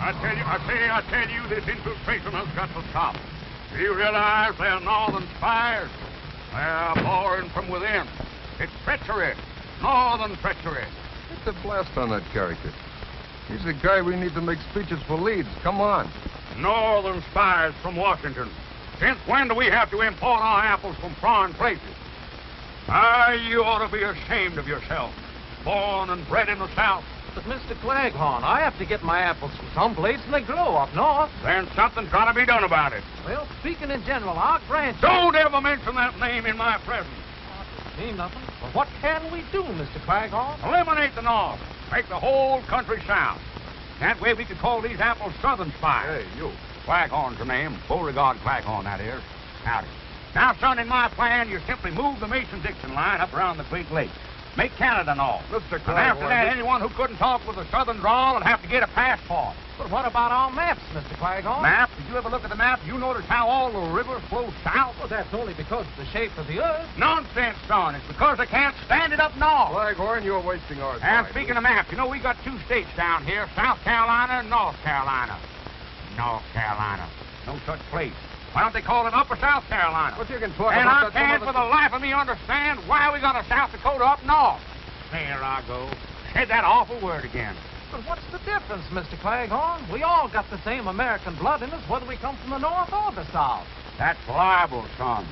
I tell you, this infiltration has got to stop. Do you realize they're northern spies? They're boring from within. It's treachery. Northern treachery. Get the blast on that character. He's the guy we need to make speeches for Leeds. Come on. Northern spies from Washington. Since when do we have to import our apples from foreign places? You ought to be ashamed of yourself. Born and bred in the South. But, Mr. Claghorn, I have to get my apples from someplace, and they grow up north. Then something's got to be done about it. Well, speaking in general, I'll grant you... Don't ever mention that name in my presence. Mean nothing. But what can we do, Mr. Claghorn? Eliminate the North. Make the whole country South. That way we could call these apples Southern spies. Hey, you. Claghorn's the name. Beauregard Claghorn, that is. Howdy. Now, son, in my plan, you simply move the Mason-Dixon line up around the Great Lakes. Make Canada North. Mr. And after that, anyone who couldn't talk with a southern drawl would have to get a passport. But what about our maps, Mr. Claghorn? Map? Did you ever look at the map? You notice how all the rivers flow south? Well, that's only because of the shape of the earth. Nonsense, son. It's because they can't stand it up north. Claghorn, you're wasting our time. And speaking of maps, you know, we got two states down here, South Carolina and North Carolina. North Carolina. No such place. Why don't they call it Upper South Carolina? But you can talk and about I can't for the life of me understand why we got a South Dakota up north. There I go. Said that awful word again. But what's the difference, Mr. Claghorn? We all got the same American blood in us, whether we come from the north or the south. That's libel, son.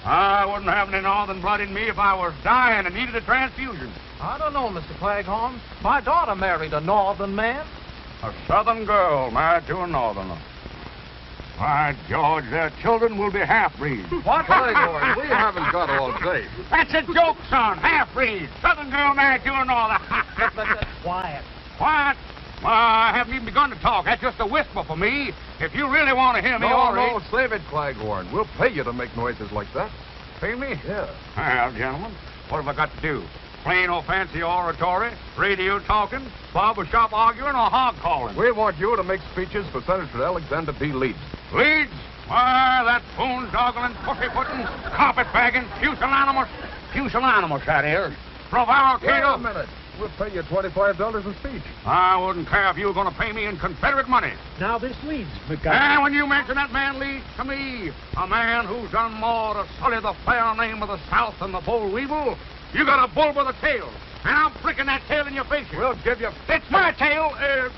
I wouldn't have any northern blood in me if I was dying and needed a transfusion. I don't know, Mr. Claghorn. My daughter married a northern man. A southern girl married to a northerner. By George, their children will be half-breeds. What? Claghorn, we haven't got all day. That's a joke, son. Half-breeds. Southern girl married to a northerner. Quiet. What? I haven't even begun to talk. That's just a whisper for me. If you really want to hear me, all right. No, save it, Claghorn. We'll pay you to make noises like that. Pay me? Yeah. Well, gentlemen, what have I got to do? Plain or fancy oratory, radio talking, barber shop arguing, or hog calling? We want you to make speeches for Senator Alexander B. Leeds. Leeds? Why, that boondoggling, pussy-footing, carpet-bagging, pusillanimous, that is. Prevaricator. Wait a minute. We'll pay you $25 a speech. I wouldn't care if you were going to pay me in Confederate money. Now this Leeds, And when you mention that man Leeds to me, a man who's done more to sully the fair name of the South than the boll weevil, you got a bull with a tail. And I'm flicking that tail in your face. We'll give you... It's my tail,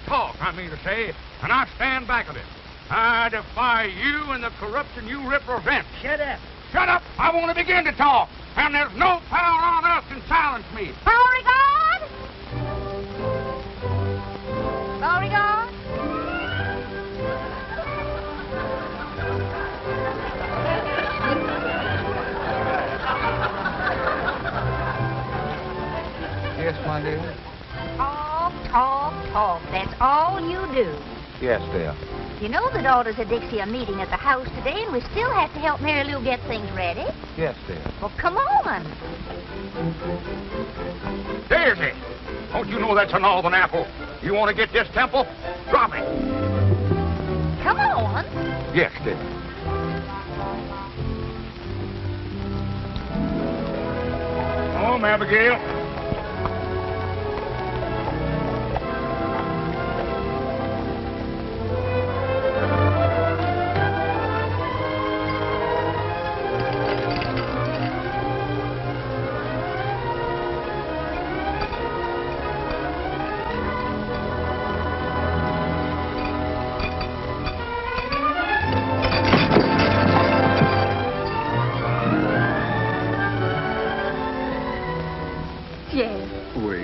talk, I mean to say, and I stand back of it. I defy you and the corruption you represent. Shut up. Shut up! I want to begin to talk, and there's no power on earth can silence me. Beauregard? Beauregard? Yes, my dear? Talk, talk, talk. That's all you do. Yes, dear. You know the daughters of Dixie are meeting at the house today, and we still have to help Mary Lou get things ready. Yes, dear. Well, come on. Daisy! Don't you know that's a northern apple? You want to get this temple? Drop it. Come on. Yes, dear. Home, Abigail.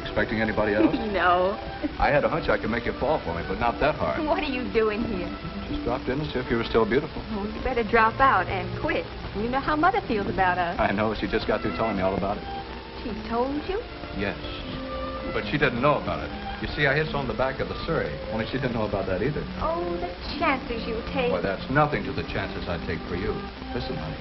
Expecting anybody else? No. I had a hunch I could make you fall for me, but not that hard. What are you doing here? Just dropped in to see if you were still beautiful. Oh, you better drop out and quit. You know how Mother feels about us. I know. She just got through telling me all about it. She told you? Yes. But she didn't know about it. You see, I hit on the back of the Surrey, only she didn't know about that either. Oh, the chances you take. Why, that's nothing to the chances I take for you. Listen, honey.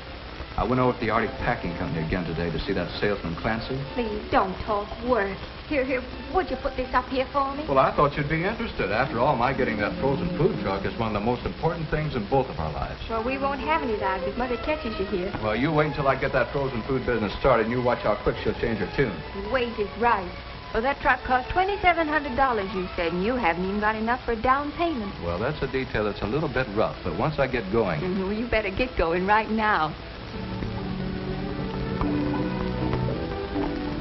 I went over to the Arctic Packing Company again today to see that salesman Clancy. Please, don't talk words. Here, would you put this up here for me? Well, I thought you'd be interested. After all, my getting that frozen food truck is one of the most important things in both of our lives. Well, we won't have any lives if Mother catches you here. Well, you wait until I get that frozen food business started, and you watch how quick she'll change her tune. Wait is right. Well, that truck cost $2,700, you said, and you haven't even got enough for a down payment. Well, that's a detail that's a little bit rough, but once I get going... Well, you better get going right now.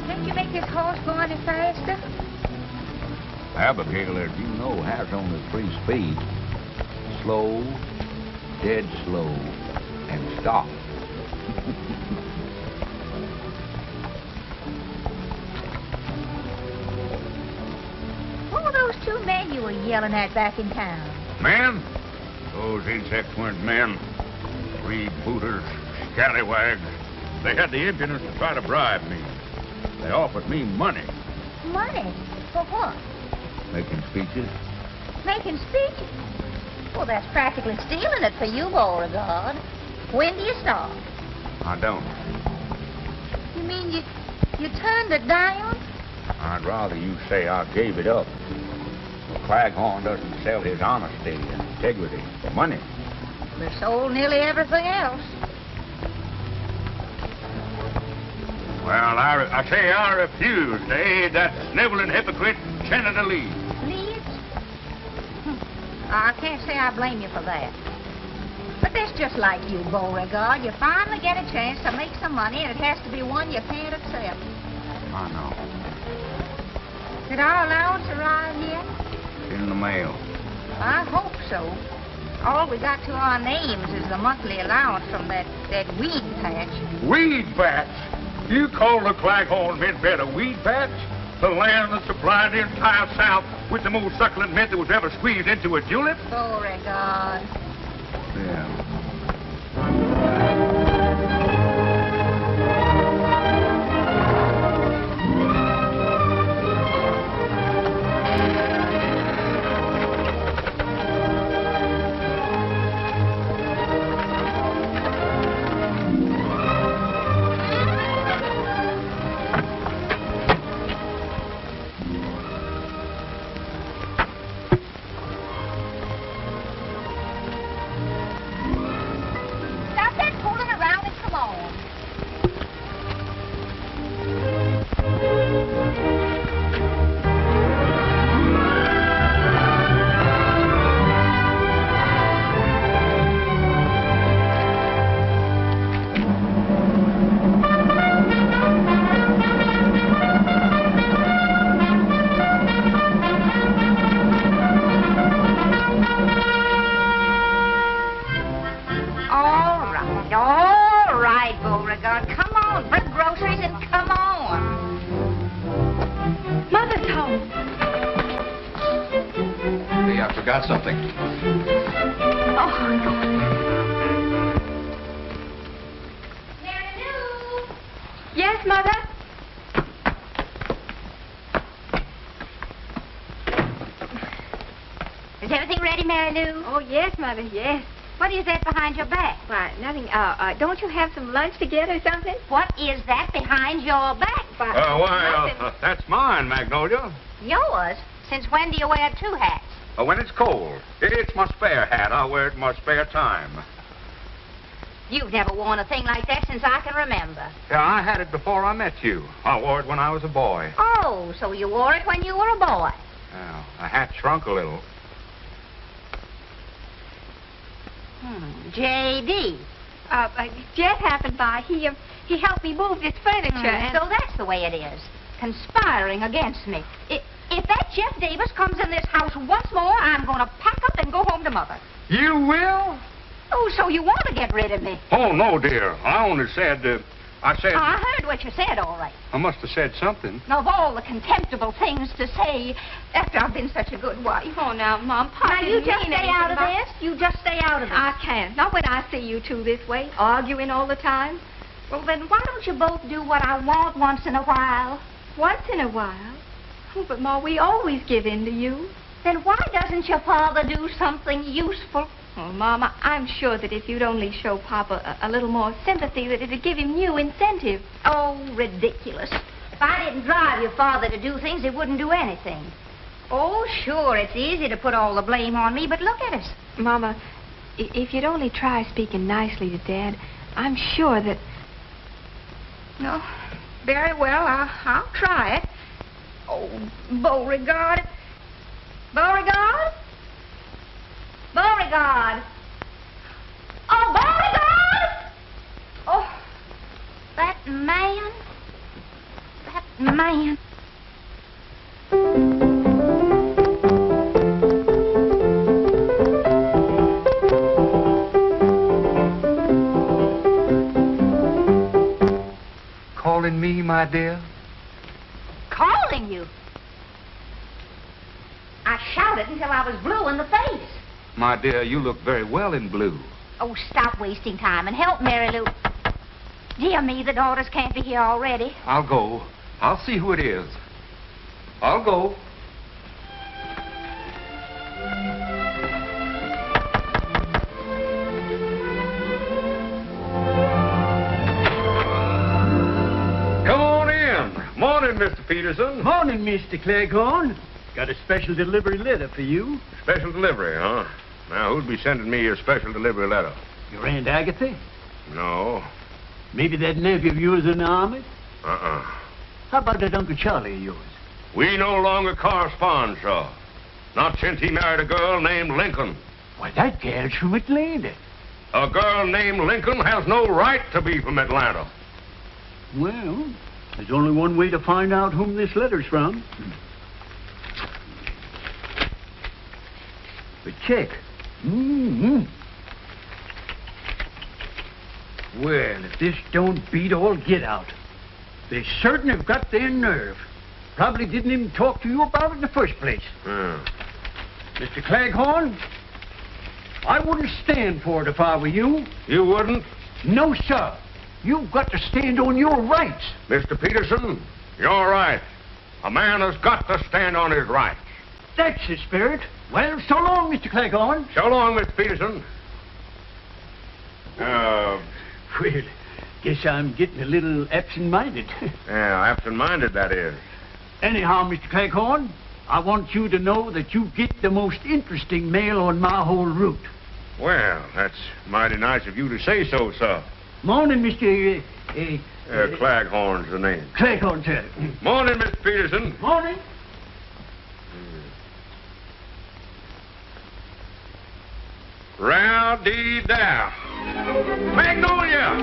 Can't you make this horse go any faster? Abigail, as you know, has only 3 speeds. Slow, dead slow, and stop. What were those 2 men you were yelling at back in town? Men? Those insects weren't men. Freebooters, scallywags. They had the impudence to try to bribe me. They offered me money. Money? For what? Making speeches. Making speeches? Well, that's practically stealing it for you, Beauregard. When do you start? I don't. You mean you turned it down? I'd rather you say I gave it up. Claghorn doesn't sell his honesty and integrity for money. We sold nearly everything else. Well, I say I refuse to aid that sniveling hypocrite, Senator Leeds. Leeds? I can't say I blame you for that. But that's just like you, Beauregard. You finally get a chance to make some money, and it has to be one you can't accept. I know. Did our allowance arrive yet? It's in the mail. I hope so. All we got to our names is the monthly allowance from that weed patch. Weed patch? You call the Claghorn mint bed a weed patch? The land that supplied the entire South with the most succulent mint that was ever squeezed into a julep? Beauregard. Yeah. Something. Oh. Mary Lou! Yes, Mother? Is everything ready, Mary Lou? Oh, yes, Mother, yes. What is that behind your back? Why, nothing. Don't you have some lunch to get or something? What is that behind your back? Why, that's mine, Magnolia. Yours? Since when do you wear 2 hats? When it's cold. It's my spare hat. I wear it in my spare time. You've never worn a thing like that since I can remember. Yeah, I had it before I met you. I wore it when I was a boy. Oh, so you wore it when you were a boy. Well, the hat shrunk a little. J.D. Jeff happened by. He helped me move this furniture. And So that's the way it is. Conspiring against me. If that Jeff Davis comes in this house once more, I'm going to pack up and go home to Mother. You will? Oh, so you want to get rid of me? Oh, no, dear. I only said, I heard what you said, all right. I must have said something. Now, of all the contemptible things to say after I've been such a good wife. Oh, now, Mom, Pop Now, you just stay out of this. You just stay out of this. I can't. Not when I see you two this way, arguing all the time. Well, then why don't you both do what I want once in a while? Once in a while? Oh, but, Ma, we always give in to you. Then why doesn't your father do something useful? Oh, Mama, I'm sure that if you'd only show Papa a little more sympathy, that it'd give him new incentive. Oh, ridiculous. If I didn't drive your father to do things, he wouldn't do anything. Oh, sure, it's easy to put all the blame on me, but look at us. Mama, if you'd only try speaking nicely to Dad, I'm sure that... No, very well, I'll try it. Oh, Beauregard. Beauregard? Beauregard. Oh, Beauregard! Oh, that man. That man. Calling me, my dear? Calling you? I shouted until I was blue in the face. My dear, you look very well in blue. Oh, stop wasting time and help Mary Lou. Dear me, the daughters can't be here already. I'll go. I'll see who it is. I'll go. Come on in. Morning, Mr. Peterson. Morning, Mr. Cleghorn. Got a special delivery letter for you. Special delivery, huh? Now, who'd be sending me a special delivery letter? Your Aunt Agatha? No. Maybe that nephew of yours in the army? Uh-uh. How about that Uncle Charlie of yours? We no longer correspond, sir. Not since he married a girl named Lincoln. Why, that gal's from Atlanta. A girl named Lincoln has no right to be from Atlanta. Well, there's only one way to find out whom this letter's from. But check. Mm-hmm. Well, if this don't beat all get out. They certain have got their nerve. Probably didn't even talk to you about it in the first place. Mr. Cleghorn, I wouldn't stand for it if I were you. You wouldn't? No, sir. You've got to stand on your rights. Mr. Peterson, you're right. A man has got to stand on his rights. That's the spirit. Well, so long, Mr. Cleghorn. So long, Mr. Peterson. Well, guess I'm getting a little absent-minded. Yeah, absent-minded, that is. Anyhow, Mr. Cleghorn, I want you to know that you get the most interesting mail on my whole route. Well, that's mighty nice of you to say so, sir. Morning, Mr. Cleghorn's the name. Cleghorn, sir. Morning, Mr. Peterson. Morning. Row-dee-dow. Magnolia!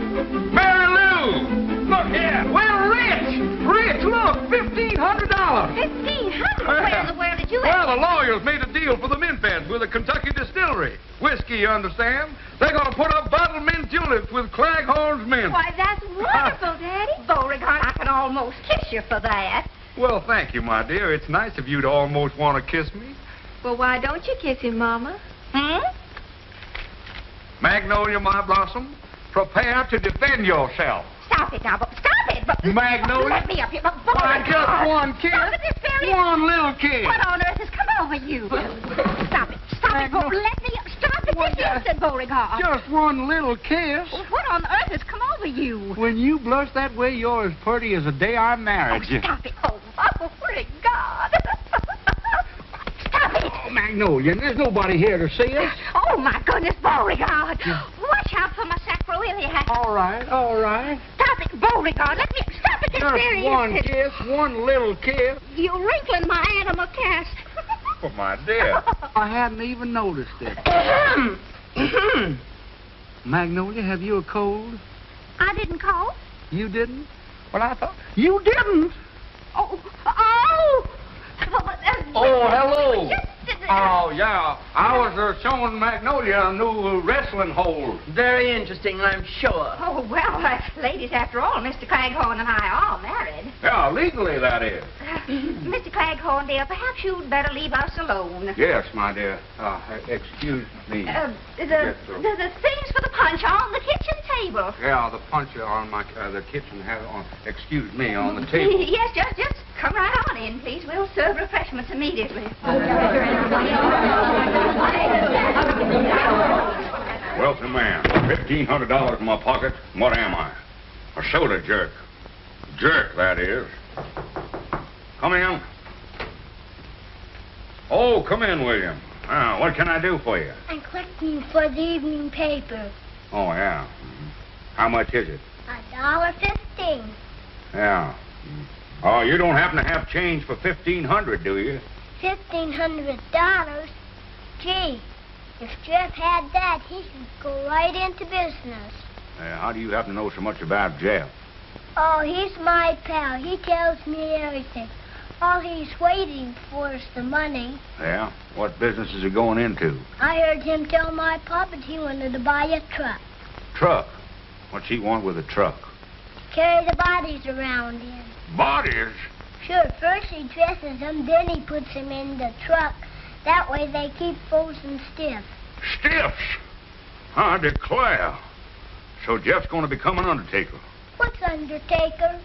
Mary Lou! Look here! Well, Rich, look, $1,500. $1,500? Where in the world did you Well, the lawyers made a deal for the mint beds with a Kentucky distillery. Whiskey, you understand? They're going to put up bottled mint tulips with Cleghorn's mint. Why, that's wonderful, Daddy. Beauregard, I can almost kiss you for that. Well, thank you, my dear. It's nice of you to almost want to kiss me. Well, why don't you kiss him, Mama? Magnolia, my blossom, prepare to defend yourself. Stop it now, stop it. Magnolia? Let me up here, Why, just one kiss. Stop it, this very... One little kiss. What on earth has come over you? Stop it, let me up. Stop it this instant, Beauregard. Just one little kiss. What on earth has come over you? When you blush that way, you're as pretty as the day I married you. Stop it. Oh, Beauregard. Stop it. Oh, Magnolia, there's nobody here to see us. Oh, my goodness, Beauregard. Watch out for my sacroiliac. All right. Stop it, Beauregard. Let me... Stop it this very Just one instant. kiss, one little kiss. You're wrinkling my animal cast. Oh, my dear. I hadn't even noticed it. Magnolia, have you a cold? I didn't call. You didn't? Well, I thought... You didn't? Oh! Oh, hello. Oh, yeah. I was showing Magnolia a new wrestling hold. Very interesting, I'm sure. Oh, well, ladies, after all, Mr. Cleghorn and I are married. Yeah, legally, that is. Mr. Cleghorn, dear, perhaps you'd better leave us alone. Yes, my dear. Excuse me. The things for the punch are on the kitchen table. Yeah, the puncher on the kitchen excuse me, on the table. Yes, just come right on in, please. We'll serve refreshments immediately. Wealthy man, $1,500 in my pocket. What am I? A soda jerk. Jerk, that is. Come in. Oh, come in, William. What can I do for you? I'm collecting for the evening paper. Oh, yeah. How much is it? $1.15. Yeah. Oh, you don't happen to have change for $1,500, do you? $1,500? Gee, if Jeff had that, he could go right into business. How do you happen to know so much about Jeff? Oh, he's my pal. He tells me everything. All he's waiting for is the money. Yeah? What business is he going into? I heard him tell my papa that he wanted to buy a truck. Truck? What's he want with a truck? Carry the bodies around in. Bodies? Sure, first he dresses them, then he puts them in the truck. That way they keep frozen stiff. Stiffs? I declare. So Jeff's going to become an undertaker. What's undertaker?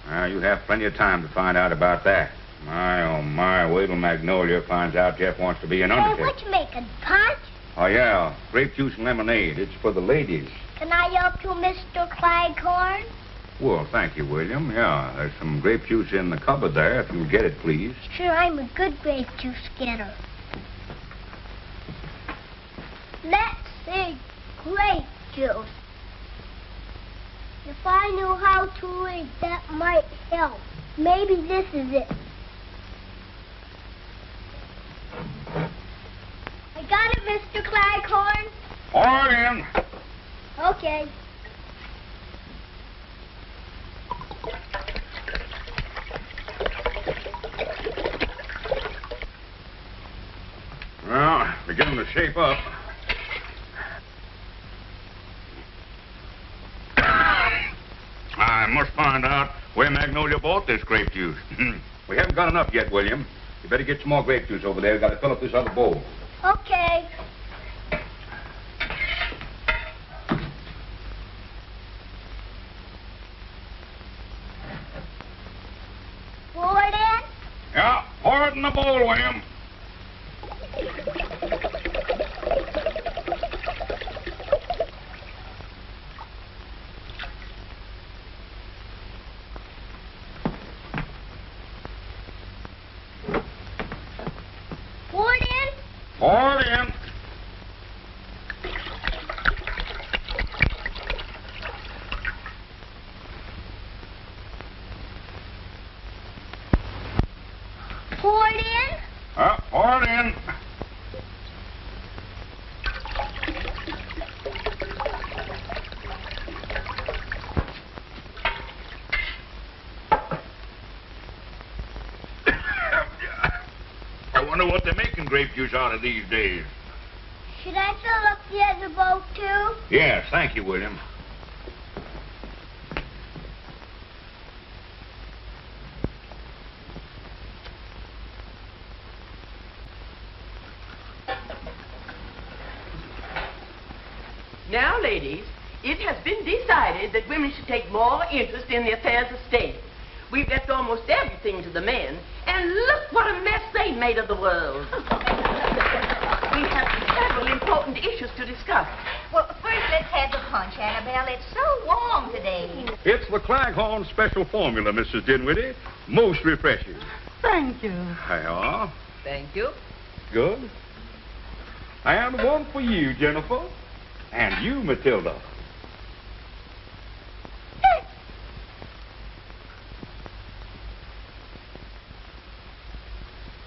You have plenty of time to find out about that. My, oh my, wait till Magnolia finds out Jeff wants to be an undertaker. Hey, what you making, punch? Oh, yeah, grape juice and lemonade. It's for the ladies. Can I help you, Mr. Claghorn? Well, thank you, William. Yeah, there's some grape juice in the cupboard there, if you'll get it, please. Sure, I'm a good grape juice getter. Let's see, grape juice. If I knew how to read, that might help. Maybe this is it. I got it, Mr. Claghorn. All right, in. Okay. Well, beginning to shape up. I must find out where Magnolia bought this grape juice. We haven't got enough yet, William. You better get some more grape juice over there. We've got to fill up this other bowl. Okay. Pour it in? Yeah, pour it in the bowl, William. Pour it in? Pour it in. Pour it in? Pour it in. I wonder what they're making grape juice out of these days. Should I fill up the other boat, too? Yes, thank you, William. Now, ladies, it has been decided that women should take more interest in the affairs of state. We've left almost everything to the men, and look what a mess they made of the world. We have several important issues to discuss. Well, first let's have the punch, Annabelle. It's so warm today. It's the Claghorn Special Formula, Mrs. Dinwiddie. Most refreshing. Thank you. There you are. Thank you. Good. And one for you, Jennifer. And you, Matilda.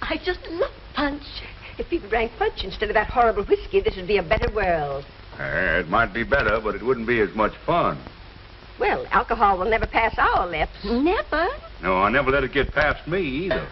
I just love punch. If people drank punch instead of that horrible whiskey, this would be a better world. It might be better, but it wouldn't be as much fun. Well, alcohol will never pass our lips. Never? No, I never let it get past me either.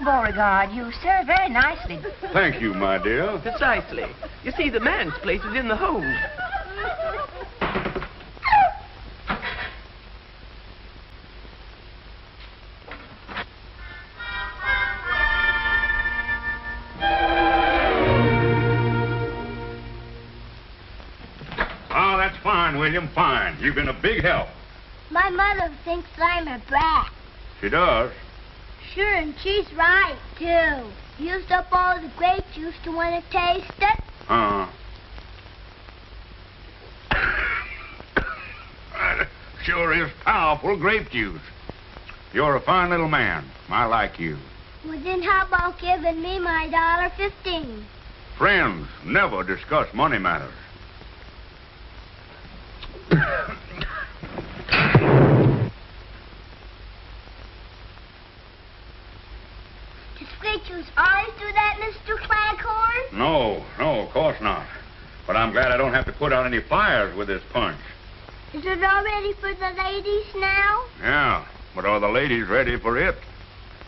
Beauregard, you serve very nicely. Thank you, my dear. Precisely. You see, the man's place is in the home. William, fine. You've been a big help. My mother thinks I'm a brat. She does. Sure, and she's right, too. Used up all the grape juice to want to taste it. Sure is powerful grape juice. You're a fine little man. I like you. Well, then how about giving me my $1.15? Friends never discuss money matters. Does grape juice always do that, Mr. Claghorn? No, of course not. But I'm glad I don't have to put out any fires with this punch. Is it all ready for the ladies now? Yeah, but are the ladies ready for it?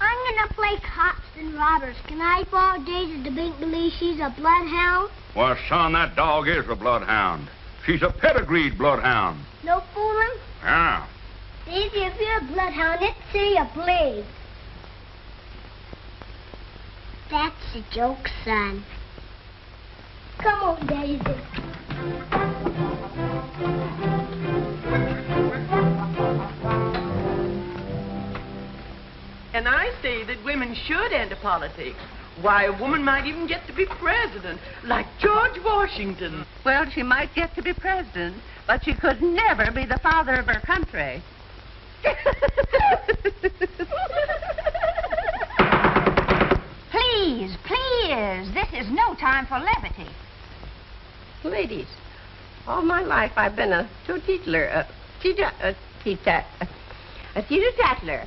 I'm gonna play cops and robbers. Can I borrow Daisy to make believe she's a bloodhound? Well, son, that dog is a bloodhound. She's a pedigreed bloodhound. No fooling? Yeah. Daisy, if you're a bloodhound, let's see you bleed. That's a joke, son. Come on, Daisy. And I say that women should enter politics. Why, a woman might even get to be president, like George Washington. Well, she might get to be president, but she could never be the father of her country. Please, please, this is no time for levity. Ladies, all my life I've been a teetotaler, teeter-tattler.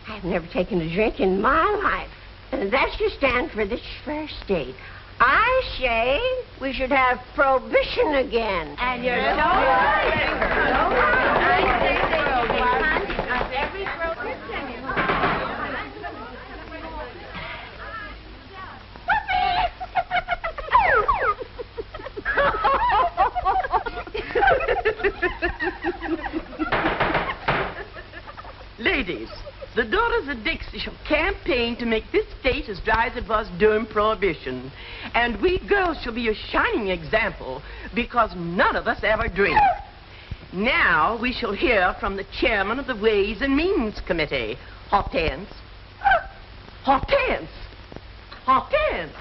I've never taken a drink in my life. And that should stand for this fair state. I say we should have prohibition again. And you're so right. Ladies, the daughters of Dixie shall campaign to make this state as dry as it was during Prohibition. And we girls shall be a shining example because none of us ever drink. Now we shall hear from the chairman of the Ways and Means Committee, Hortense. Hortense! Hortense!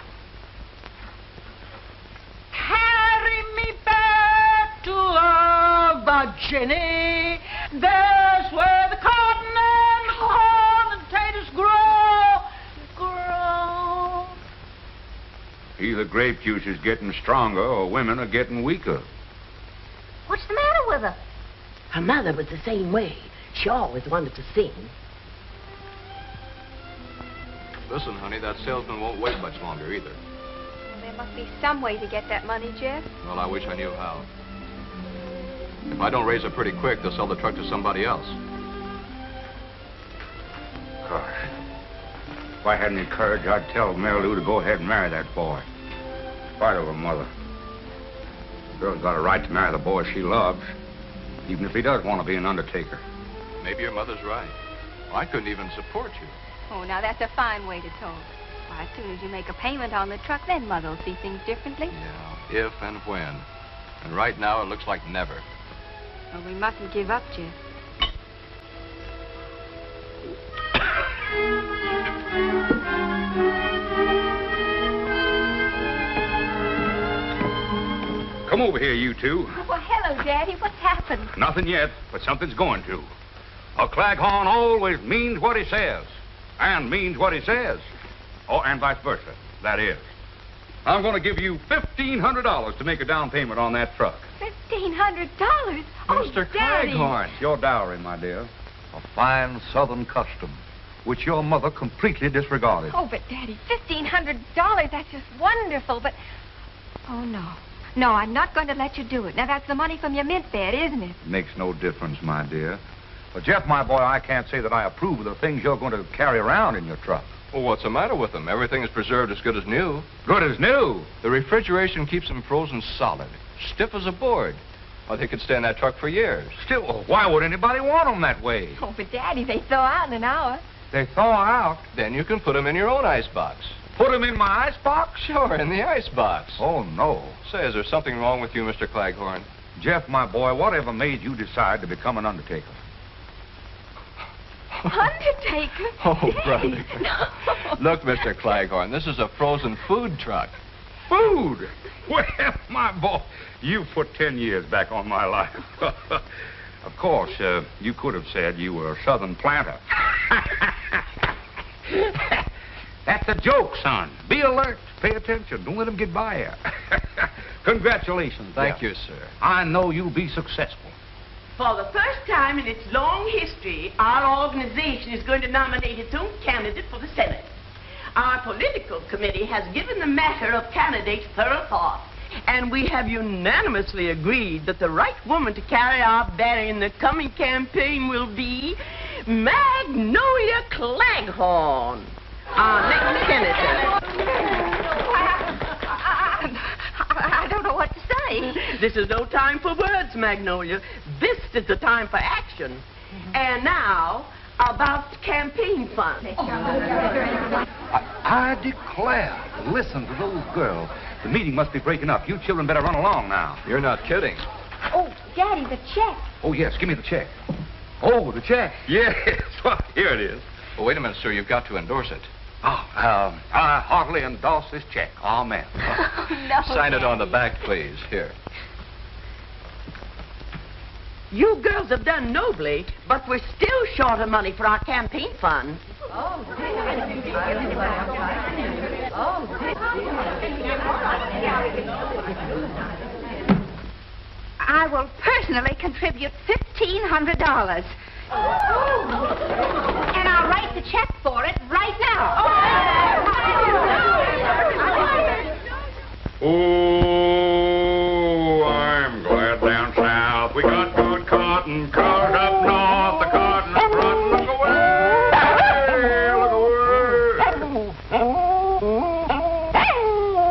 Carry me back to Virginia. There's where the cotton and corn and potatoes grow. Either grape juice is getting stronger or women are getting weaker. What's the matter with her? Her mother was the same way. She always wanted to sing. Listen, honey, that salesman won't wait much longer either. There must be some way to get that money, Jeff. Well, I wish I knew how. If I don't raise it pretty quick, they'll sell the truck to somebody else. Gosh. If I had any courage, I'd tell Mary Lou to go ahead and marry that boy. In spite of her mother. The girl's got a right to marry the boy she loves, even if he does want to be an undertaker. Maybe your mother's right. Well, I couldn't even support you. Oh, now that's a fine way to talk. Why, as soon as you make a payment on the truck, then Mother will see things differently. Yeah, if and when. And right now, it looks like never. Well, we mustn't give up, Jeff. Come over here, you two. Well, hello, Daddy. What's happened? Nothing yet, but something's going to. A Claghorn always means what he says, and means what he says. Oh, and vice versa, that is. I'm going to give you $1,500 to make a down payment on that truck. $1,500? Oh, Mr. Daddy. Claghorn. It's your dowry, my dear. A fine Southern custom, which your mother completely disregarded. Oh, but Daddy, $1,500, that's just wonderful, but... Oh, no. No, I'm not going to let you do it. Now, that's the money from your mint bed, isn't it? Makes no difference, my dear. But, Jeff, my boy, I can't say that I approve of the things you're going to carry around in your truck. Well, what's the matter with them? Everything is preserved as good as new. Good as new? The refrigeration keeps them frozen solid, stiff as a board. Well, they could stay in that truck for years. Still, why would anybody want them that way? Oh, but Daddy, they thaw out in an hour. They thaw out? Then you can put them in your own icebox. Put them in my icebox? Sure, in the icebox. Oh, no. Say, is there something wrong with you, Mr. Claghorn? Jeff, my boy, whatever made you decide to become an undertaker? Undertaker? Oh, brother. Look, Mr. Claghorn, this is a frozen food truck. Food? Well, my boy, you put 10 years back on my life. Of course, you could have said you were a southern planter. That's a joke, son. Be alert. Pay attention. Don't let them get by you. Congratulations. Thank you, sir. I know you'll be successful. For the first time in its long history, our organization is going to nominate its own candidate for the Senate. Our political committee has given the matter of candidates thorough thought, and we have unanimously agreed that the right woman to carry our banner in the coming campaign will be Magnolia Claghorn, our next senator. I don't know what to say. This is no time for words, Magnolia. This is the time for action. And now, about campaign funds. I declare. Listen to those girls. The meeting must be breaking up. You children better run along now. You're not kidding. Oh, Daddy, the check. Oh, yes. Give me the check. Oh, the check. Yes. Well, here it is. Well, wait a minute, sir. You've got to endorse it. Oh, I heartily endorse this check. Amen. No, Sign it on the Daddy. back, please. Here. You girls have done nobly, but we're still short of money for our campaign fund. I will personally contribute $1,500. And I'll write the check for it right now. Oh, I'm glad down south we got good cotton. Cars up north, the cotton is rotten. Look away! Look away!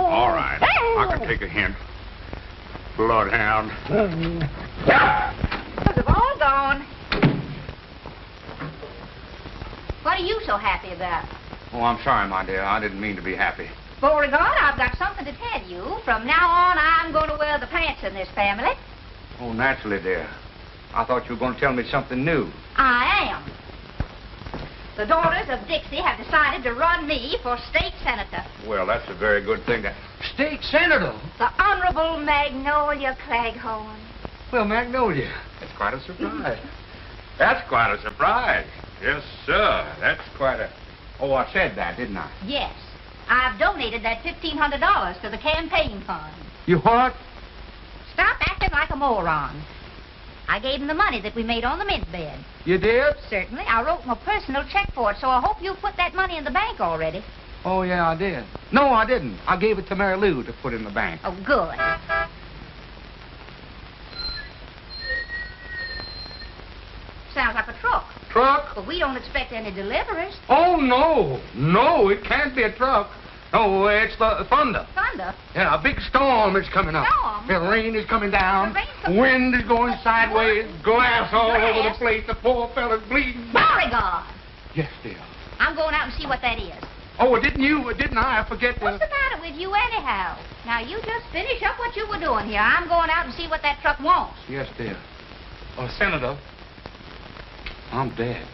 All right, I can take a hint. Bloodhound. They've all gone. What are you so happy about? Oh, I'm sorry, my dear. I didn't mean to be happy. Beauregard, I've got something to tell you. From now on, I'm going to wear the pants in this family. Oh, naturally, dear. I thought you were going to tell me something new. I am. The daughters of Dixie have decided to run me for state senator. Well, that's a very good thing. State senator? The Honorable Magnolia Claghorn. Well, Magnolia, that's quite a surprise. That's quite a surprise. Yes, sir. That's quite a... Oh, I said that, didn't I? Yes. I've donated that $1,500 to the campaign fund. You what? Stop acting like a moron. I gave him the money that we made on the mint bed. You did? Certainly. I wrote him a personal check for it, so I hope you put that money in the bank already. Oh, yeah, I did. No, I didn't. I gave it to Mary Lou to put in the bank. Oh, good. Sounds like a truck. Truck? But we don't expect any deliveries. Oh, no. No, it can't be a truck. No, it's the thunder. Thunder? Yeah, a big storm is coming up. Storm? The rain is coming down. The rain's coming Wind is going sideways. Glass all over the place. The poor fella's bleeding. Beauregard! Yes, dear. I'm going out and see what that is. Oh, didn't I? I forget to... What's the matter with you anyhow? Now, you just finish up what you were doing here. I'm going out and see what that truck wants. Yes, dear. Oh, Senator, I'm dead.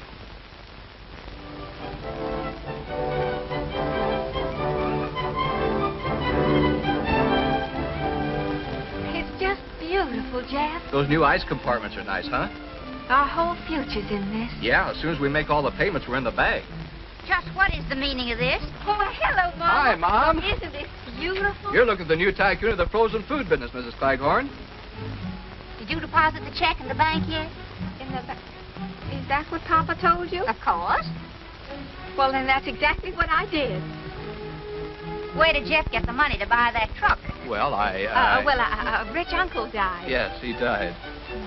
It's just beautiful, Jeff. Those new ice compartments are nice, huh? Our whole future's in this. Yeah, as soon as we make all the payments, we're in the bag. Just what is the meaning of this? Oh, hello, Mom. Hi, Mom. Isn't this beautiful? You're looking at the new tycoon of the frozen food business, Mrs. Claghorn. Did you deposit the check in the bank yet? In the Is that what Papa told you? Of course. Well, then that's exactly what I did. Where did Jeff get the money to buy that truck? Well, a rich uncle died. Yes, he died.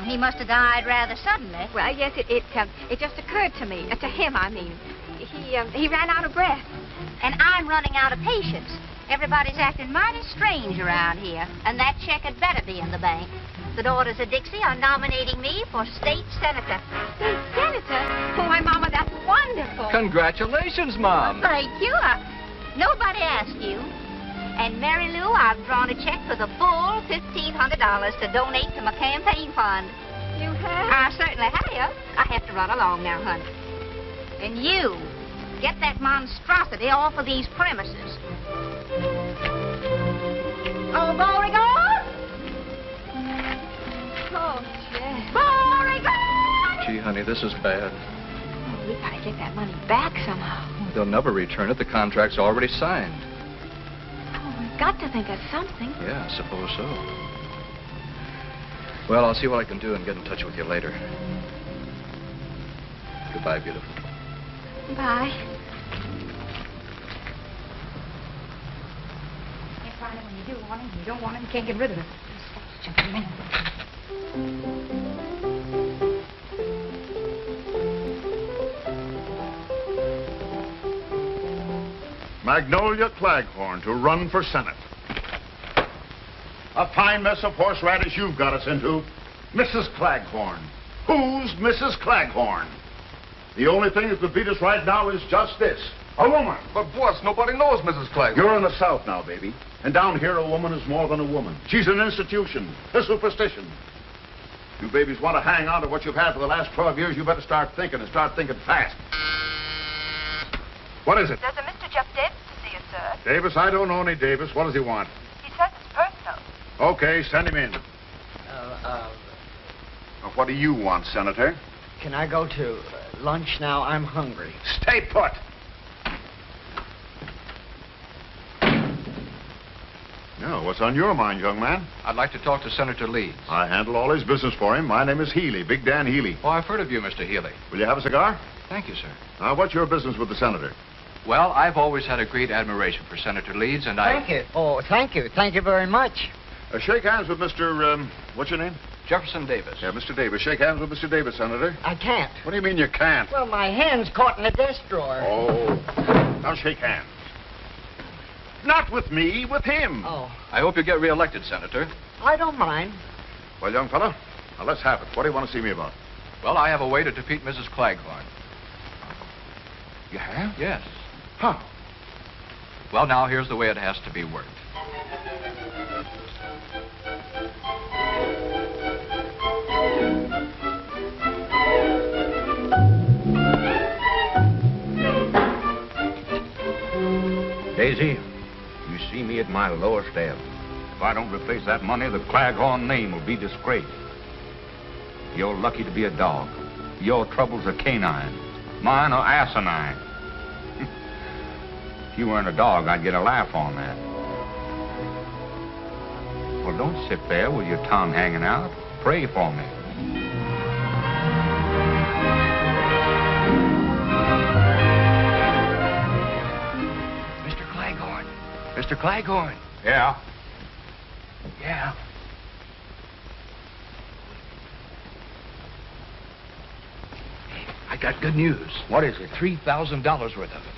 He must have died rather suddenly. Well, yes, it just occurred to me. To him, I mean. He ran out of breath. And I'm running out of patience. Everybody's acting mighty strange around here. And that check had better be in the bank. The daughters of Dixie are nominating me for state senator. State senator? Oh, my Mama, that's wonderful. Congratulations, Mom. Thank you. Nobody asked you. And Mary Lou, I've drawn a check for the full $1,500 to donate to my campaign fund. You have? I certainly have. I have to run along now, honey. And you, get that monstrosity off of these premises. Oh, Beauregard! Oh, Jeff. Beauregard! Gee, honey, this is bad. Oh, we gotta get that money back somehow. They'll never return it. The contract's already signed. Oh, we've got to think of something. Yeah, I suppose so. Well, I'll see what I can do and get in touch with you later. Goodbye, beautiful. Bye. Can't find it when you do want him. You don't want him, you can't get rid of him. Jump in a minute. Magnolia Claghorn to run for Senate. A fine mess of horseradish you've got us into. Mrs. Claghorn. Who's Mrs. Claghorn? The only thing that could beat us right now is just this. A woman. But, boss, nobody knows Mrs. Claghorn. You're in the South now, baby. And down here, a woman is more than a woman. She's an institution, a superstition. You babies want to hang on to what you've had for the last 12 years, you better start thinking, and start thinking fast. What is it? There's a Mr. Jeff Davis to see you, sir. Davis? I don't know any Davis. What does he want? He says it's personal. Okay, send him in. What do you want, Senator? Can I go to lunch now? I'm hungry. Stay put. Now, what's on your mind, young man? I'd like to talk to Senator Leeds. I handle all his business for him. My name is Healy, Big Dan Healy. Oh, I've heard of you, Mr. Healy. Will you have a cigar? Thank you, sir. Now, what's your business with the senator? Well, I've always had a great admiration for Senator Leeds, and Thank you. Oh, thank you. Thank you very much. Shake hands with Mr. What's your name? Jefferson Davis. Yeah, Mr. Davis. Shake hands with Mr. Davis, Senator. I can't. What do you mean you can't? Well, my hand's caught in the desk drawer. Oh. Now shake hands. Not with me, with him. Oh. I hope you get reelected, Senator. I don't mind. Well, young fella, now let's have it. What do you want to see me about? Well, I have a way to defeat Mrs. Claghorn. You have? Yes. How? Well, now, here's the way it has to be worked. Daisy, you see me at my lowest ebb. If I don't replace that money, the Claghorn name will be disgraced. You're lucky to be a dog. Your troubles are canine. Mine are asinine. If you weren't a dog, I'd get a laugh on that. Well, don't sit there with your tongue hanging out. Pray for me. Mr. Claghorn. Mr. Claghorn. Yeah? Yeah. I got good news. What is it? $3,000 worth of it.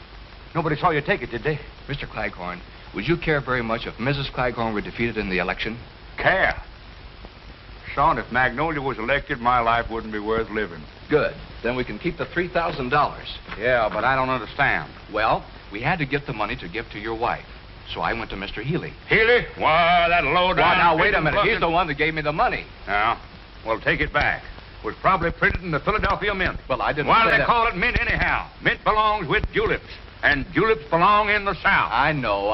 Nobody saw you take it, did they? Mr. Claghorn, would you care very much if Mrs. Claghorn were defeated in the election? Care? Son, if Magnolia was elected, my life wouldn't be worth living. Good. Then we can keep the $3,000. Yeah, but I don't understand. Well, we had to get the money to give to your wife. So I went to Mr. Healy. Healy? Why, that low down... Well, now, wait a minute. He's the one that gave me the money. Yeah? Well, take it back. It was probably printed in the Philadelphia Mint. Well, I didn't Why say do they that. call it mint anyhow? Mint belongs with juleps, and juleps belong in the South. I know.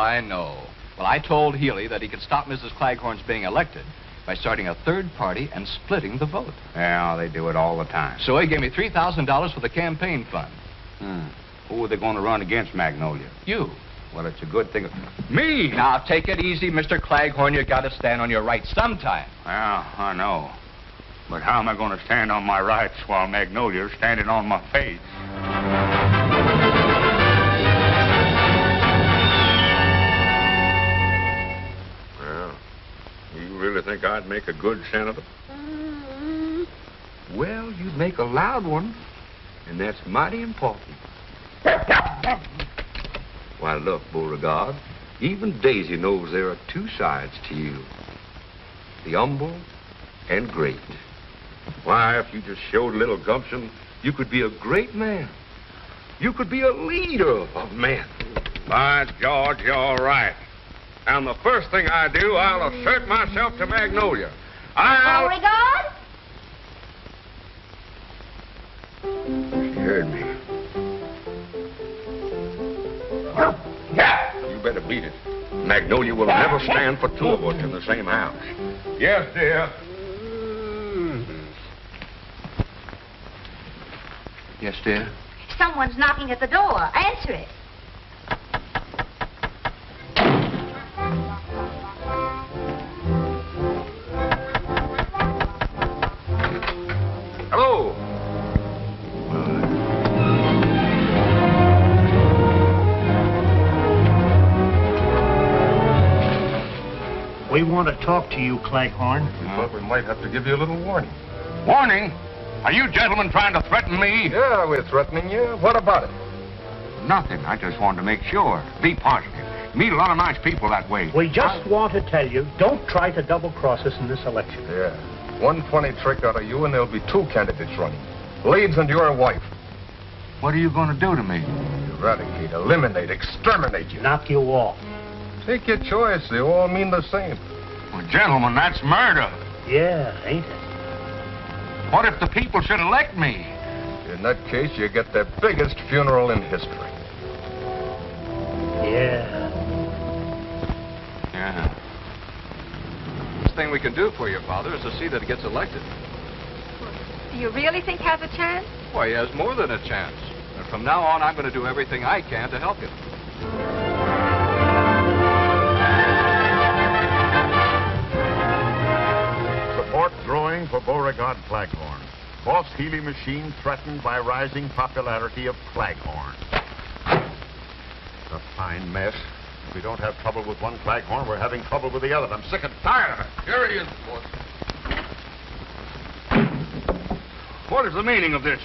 Well, I told Healy that he could stop Mrs. Claghorn's being elected by starting a third party and splitting the vote. Yeah, they do it all the time. So he gave me $3,000 for the campaign fund. Who are they going to run against, Magnolia? You. Well, it's a good thing. Me? Now, take it easy, Mr. Claghorn. You got to stand on your rights sometime. Yeah, I know. But how am I going to stand on my rights while Magnolia's standing on my face? Well, you really think I'd make a good senator? Well, you'd make a loud one, and that's mighty important. Why, look, Beauregard, even Daisy knows there are two sides to you. The humble and great. Why, if you just showed a little gumption, you could be a great man. You could be a leader of men. By George, you're right. And the first thing I do, I'll assert myself to Magnolia. I'll... Beauregard? She heard me. Yeah. You better beat it. Magnolia will never stand for two of us in the same house. Yes, dear. Yes, dear? Someone's knocking at the door. Answer it. Hello. We want to talk to you, Claghorn. We thought we might have to give you a little warning. Warning? Are you gentlemen trying to threaten me? Yeah, we're threatening you. What about it? Nothing. I just wanted to make sure. Be positive. Meet a lot of nice people that way. We just want to tell you, don't try to double-cross us in this election. Yeah. One funny trick out of you, and there'll be two candidates running. Leeds and your wife. What are you going to do to me? Eradicate, eliminate, exterminate you. Knock you off. Take your choice. They all mean the same. Well, gentlemen, that's murder. Yeah, ain't it? What if the people should elect me? In that case, you get the biggest funeral in history. Yeah. Yeah. Best thing we can do for your father is to see that he gets elected. Do you really think he has a chance? Why, he has more than a chance. And from now on, I'm going to do everything I can to help him. Support growing for Beauregard Claghorn. Boss Healy machine threatened by rising popularity of Claghorn. A fine mess. If we don't have trouble with one Claghorn, we're having trouble with the other. I'm sick and tired of it. Here he is, boss. What is the meaning of this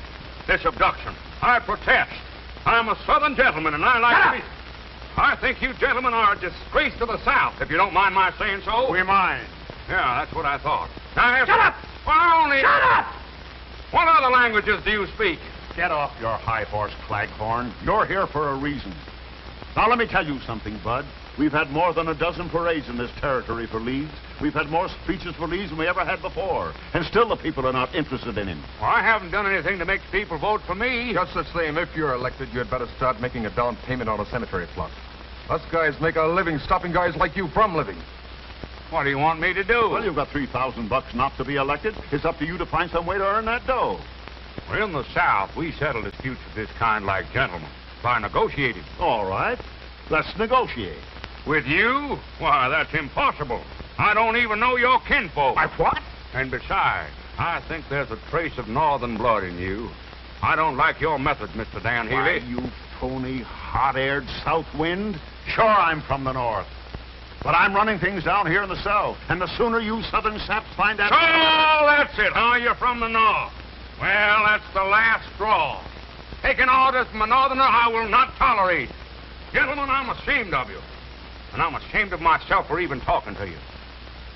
abduction? I protest. I'm a Southern gentleman, and I like to be... I think you gentlemen are a disgrace to the South, if you don't mind my saying so. We mind. Yeah, that's what I thought. Now, Shut up! Shut up! What other languages do you speak? Get off your high horse, Claghorn. You're here for a reason. Now, let me tell you something, Bud. We've had more than a dozen parades in this territory for Leeds. We've had more speeches for Leeds than we ever had before. And still the people are not interested in him. Well, I haven't done anything to make people vote for me. Just the same, if you're elected, you'd better start making a down payment on a cemetery plot. Us guys make a living stopping guys like you from living. What do you want me to do? Well, you've got $3,000 not to be elected. It's up to you to find some way to earn that dough. Well, in the South, we settle disputes of this kind like gentlemen, by negotiating. All right. Let's negotiate. With you? Why, that's impossible. I don't even know your kinfolk. My what? And besides, I think there's a trace of northern blood in you. I don't like your methods, Mr. Dan Healy. Why, you phony, hot-aired south wind. Sure, I'm from the north. But I'm running things down here in the south. And the sooner you southern saps find out... Oh, that's it, huh? You're from the north. Well, that's the last straw. Taking orders from a northerner I will not tolerate. Gentlemen, I'm ashamed of you. And I'm ashamed of myself for even talking to you.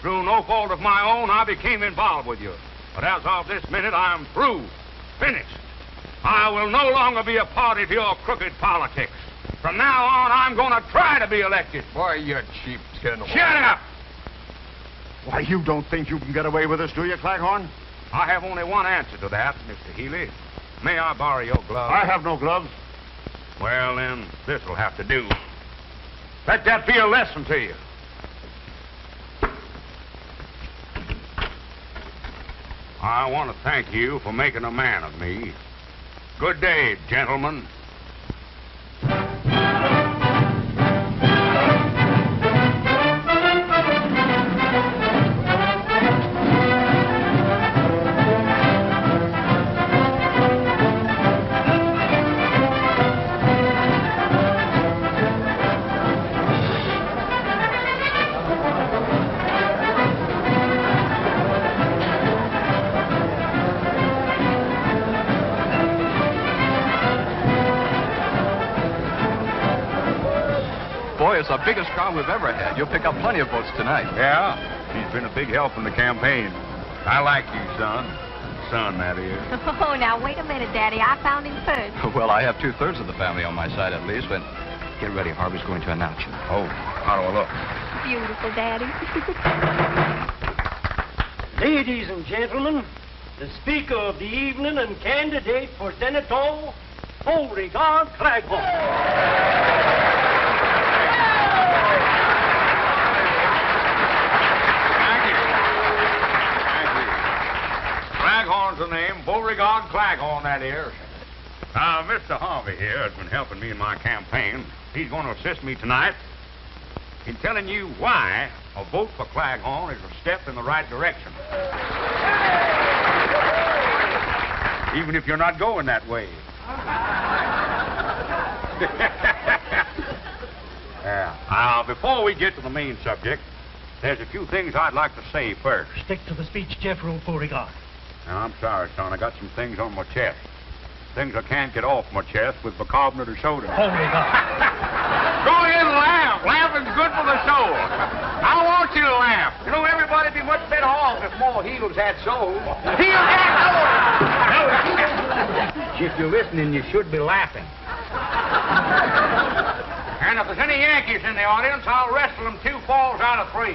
Through no fault of my own, I became involved with you. But as of this minute, I'm through. Finished. I will no longer be a party to your crooked politics. From now on, I'm going to try to be elected. Why, you cheap tin. Shut up! Why, you don't think you can get away with this, do you, Claghorn? I have only one answer to that, Mr. Healy. May I borrow your gloves? I have no gloves. Well, then, this'll have to do. Let that be a lesson to you. I want to thank you for making a man of me. Good day, gentlemen. Boy, it's the biggest crowd we've ever had. You'll pick up plenty of votes tonight. Yeah, he's been a big help in the campaign. I like you, son. Son, that is. Oh, now, wait a minute, Daddy. I found him first. Well, I have 2/3 of the family on my side, at least, but get ready. Harvey's going to announce you. Oh, how do I look? beautiful, Daddy. Ladies and gentlemen, the speaker of the evening and candidate for Senator, Beauregard Claghorn. Claghorn's the name. Beauregard Claghorn, that is. Mr. Harvey here has been helping me in my campaign. He's going to assist me tonight in telling you why a vote for Claghorn is a step in the right direction. Even if you're not going that way. Before we get to the main subject, there's a few things I'd like to say first. Stick to the speech, Jeffrey Beauregard. Now, I'm sorry, son. I got some things on my chest. Things I can't get off my chest with bicarbonate of soda. Beauregard. Go ahead and laugh. Laughing's good for the soul. I want you to laugh. You know, everybody'd be much better off if more heels had souls. Heels had souls! If you're listening, you should be laughing. And if there's any Yankees in the audience, I'll wrestle them 2 falls out of 3.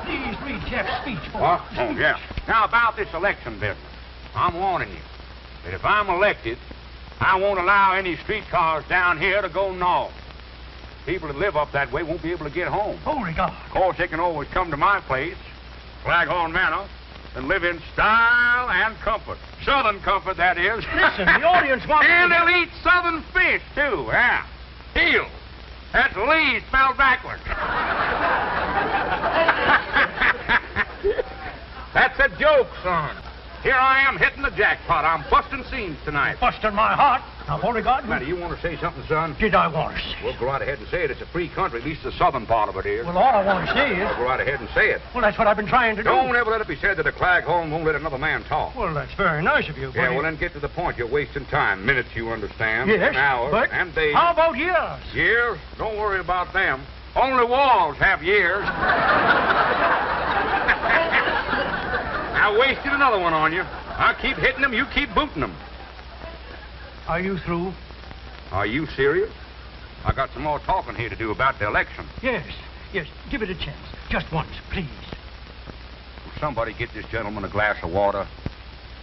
Please read Jeff's speech for What? Oh, yeah. Now, about this election business, I'm warning you that if I'm elected, I won't allow any streetcars down here to go north. People that live up that way won't be able to get home. Beauregard. Of course, they can always come to my place, Claghorn Manor, and live in style and comfort. Southern comfort, that is. Listen, the audience wants And they'll eat southern fish, too, yeah. Eel. That's Lee spelled backwards. That's a joke, son. Here I am hitting the jackpot. I'm busting scenes tonight. Busting my heart. Now, Beauregard. Now, do you want to say something, son? Did I want to say? Well, go right ahead and say it. It's a free country, at least the southern part of it is. Well, all I want to say is... Well, go right ahead and say it. Well, that's what I've been trying to do. Don't ever let it be said that a Claghorn won't let another man talk. Well, that's very nice of you, but... Yeah, well, then get to the point. You're wasting time. Minutes, you understand. Yes, and hours, but and days. How about years? Years? Don't worry about them. Only walls have years. I wasted another one on you. I keep hitting them, you keep booting them. Are you through? Are you serious? I got some more talking here to do about the election. Yes. Give it a chance. Just once, please. Will somebody get this gentleman a glass of water?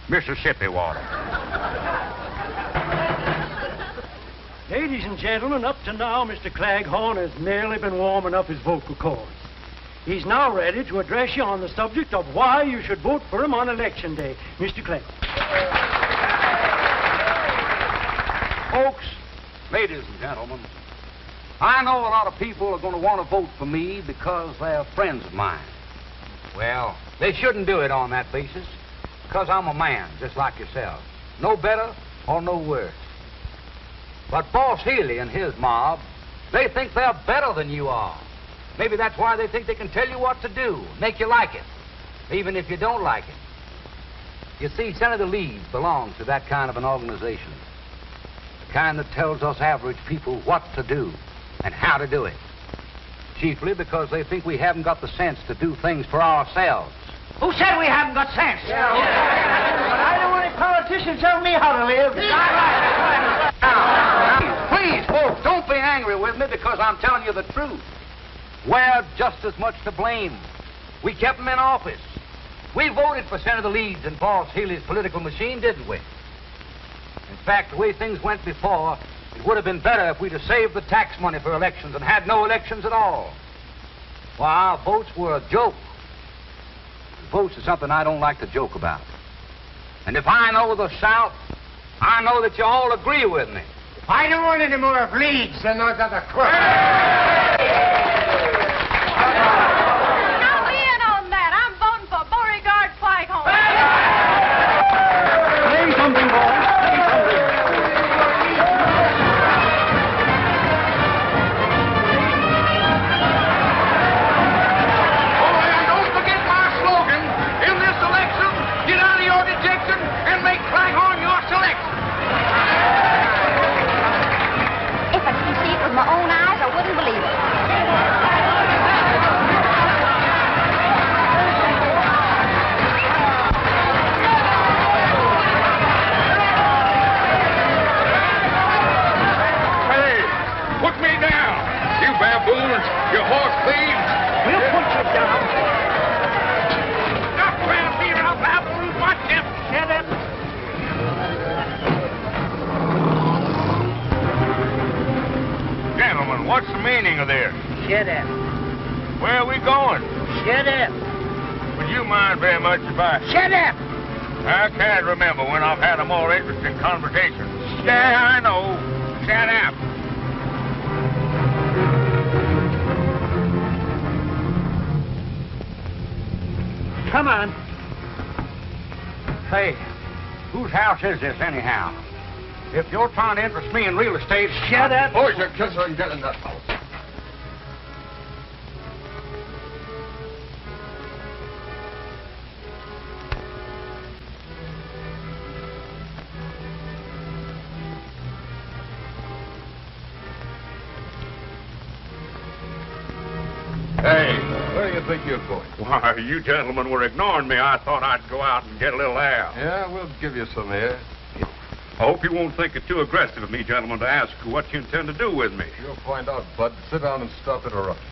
Mississippi water. Ladies and gentlemen, up to now, Mr. Claghorn has merely been warming up his vocal cords. He's now ready to address you on the subject of why you should vote for him on Election Day. Mr. Claghorn. Folks, ladies and gentlemen, I know a lot of people are going to want to vote for me because they're friends of mine. Well, they shouldn't do it on that basis, because I'm a man, just like yourself. No better or no worse. But Boss Healy and his mob, they think they're better than you are. Maybe that's why they think they can tell you what to do, make you like it, even if you don't like it. You see, Senator Leeds belongs to that kind of an organization. The kind that tells us average people what to do and how to do it. Chiefly because they think we haven't got the sense to do things for ourselves. Who said we haven't got sense? But I don't want any politicians telling me how to live. Please, folks, don't be angry with me because I'm telling you the truth. We're just as much to blame. We kept them in office. We voted for Senator Leeds and Boss Healy's political machine, didn't we? In fact, the way things went before, it would have been better if we'd have saved the tax money for elections and had no elections at all. Well, our votes were a joke. Votes is something I don't like to joke about. And if I know the South, I know that you all agree with me. I don't want any more of Leeds than those other crooks. Now, in on that. I'm voting for Beauregard Claghorn. Say something, boys. Say something. Oh, and don't forget my slogan. In this election, get out of your dejection and make Claghorn your selection. If I could see it with my own eyes, I wouldn't believe it. Hey, meaning of this? Shut up. Where are we going? Shut up. Would you mind very much if I... Shut up! I can't remember when I've had a more interesting conversation. Yeah, I know. Shut up. Come on. Hey, whose house is this anyhow? If you're trying to interest me in real estate... Shut up. Boys, you kiss her and get in that house. Hey, where do you think you're going? Why, you gentlemen were ignoring me. I thought I'd go out and get a little air. Yeah, we'll give you some air. I hope you won't think it too aggressive of me, gentlemen, to ask what you intend to do with me. You'll find out, Bud. Sit down and stop interrupting.